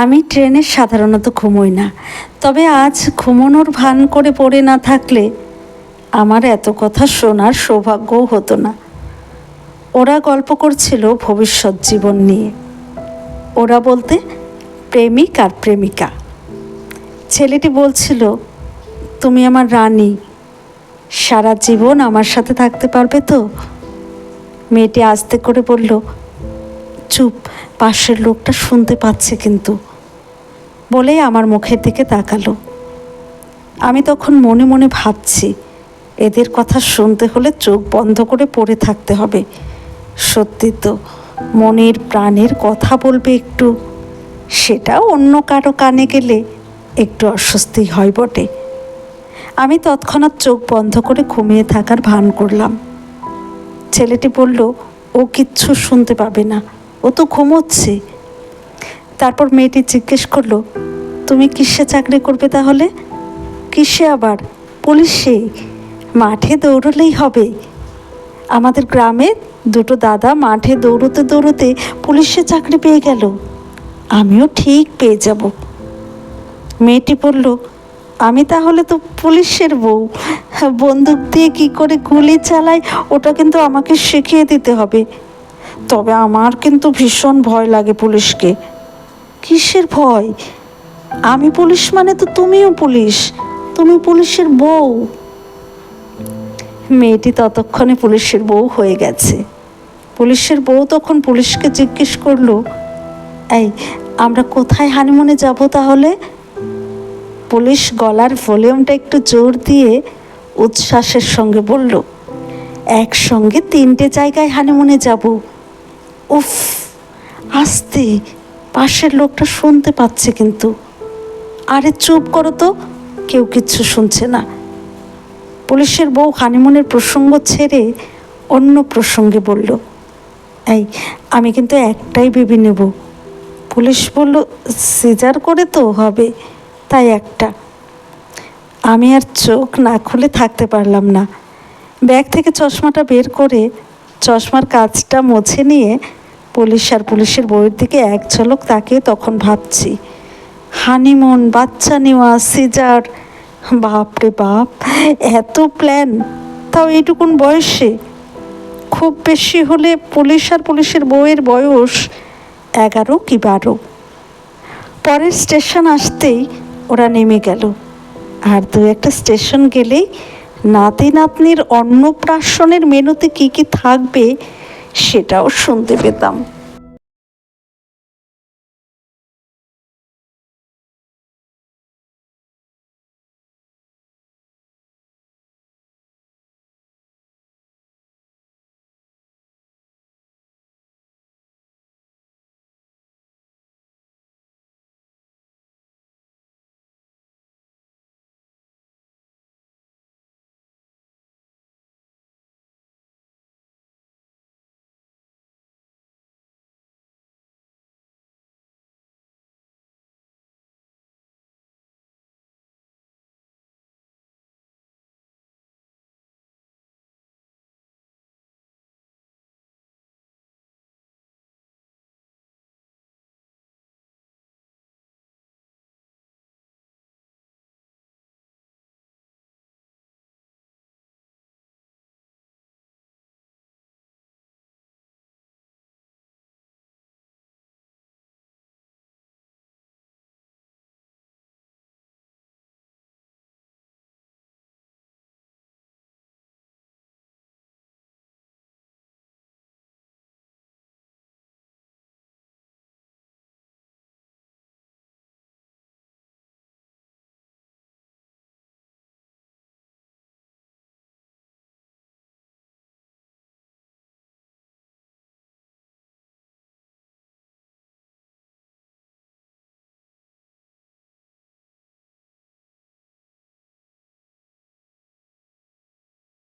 আমি ট্রেনে সাধারণত ঘুমোই না, তবে আজ ঘুমানোর ভান করে পড়ে না থাকলে আমার এত কথা শোনার সৌভাগ্যও হতো না। ওরা গল্প করছিল ভবিষ্যৎ জীবন নিয়ে। ওরা বলতে প্রেমিক আর প্রেমিকা। ছেলেটি বলছিল, তুমি আমার রানী, সারা জীবন আমার সাথে থাকতে পারবে তো? মেয়েটি আস্তে করে বলল, চুপ, পাশের লোকটা শুনতে পাচ্ছে কিন্তু, বলেই আমার মুখের দিকে তাকালো। আমি তখন মনে মনে ভাবছি, এদের কথা শুনতে হলে চোখ বন্ধ করে পড়ে থাকতে হবে। সত্যি তো, মনের প্রাণের কথা বলবে একটু, সেটাও অন্য কারো কানে গেলে একটু অস্বস্তি হয় বটে। আমি তৎক্ষণাৎ চোখ বন্ধ করে ঘুমিয়ে থাকার ভান করলাম। ছেলেটি বলল, ও কিচ্ছু শুনতে পাবে না, ও তো ঘুমোচ্ছে। তারপর মেয়েটি জিজ্ঞেস করলো, তুমি কিসে চাকরি করবে তাহলে? কিসে আবার? পুলিশে। মাঠে দৌড়লেই হবে। আমাদের গ্রামে দুটো দাদা মাঠে দৌড়তে দৌড়তে পুলিশে চাকরি পেয়ে গেল, আমিও ঠিক পেয়ে যাব। মেয়েটি বলল, আমি তাহলে তো পুলিশের বউ, বন্দুক দিয়ে কি করে গুলি চালায় ওটা কিন্তু আমাকে শিখিয়ে দিতে হবে। তবে আমার কিন্তু ভীষণ ভয় লাগে পুলিশকে। কিসের ভয়? আমি পুলিশ মানে তো তুমিও পুলিশ, তুমি পুলিশের বউ। মেয়েটি ততক্ষণে পুলিশের বউ হয়ে গেছে। পুলিশের বউ তখন পুলিশকে জিজ্ঞেস করলো, এই, আমরা কোথায় হানিমুনে যাব তাহলে? পুলিশ গলার ভলিউমটা একটু জোর দিয়ে উচ্ছ্বাসের সঙ্গে বলল, একসঙ্গে 3টে জায়গায় হানিমুনে যাব। উফ, আস্তে, পাশের লোকটা শুনতে পাচ্ছে কিন্তু। আরে চুপ করো তো, কেউ কিচ্ছু শুনছে না। পুলিশের বউ হানিমুনের প্রসঙ্গ ছেড়ে অন্য প্রসঙ্গে বলল, এই, আমি কিন্তু একটাই বেবি নেব। পুলিশ বলল, সিজার করে তো হবে, তাই একটা। আমি আর চোখ না খুলে থাকতে পারলাম না। ব্যাগ থেকে চশমাটা বের করে চশমার কাঁচটা মুছে নিয়ে পুলিশ আর পুলিশের বউয়ের দিকে এক ঝলক তাকিয়ে তখন ভাবছি, হানিমুন, বাচ্চা নেওয়া, সিজার, বাপরে বাপ, এত প্ল্যান, তাও এইটুকুন বয়সে। খুব বেশি হলে পুলিশ আর পুলিশের বউয়ের বয়স 11 কি 12। পরের স্টেশন আসতেই ওরা নেমে গেল, আর 2-1টা স্টেশন গেলেই নাতি নাতনির অন্নপ্রাশনের মেনুতে কি কি থাকবে সেটাও শুনতে পেতাম।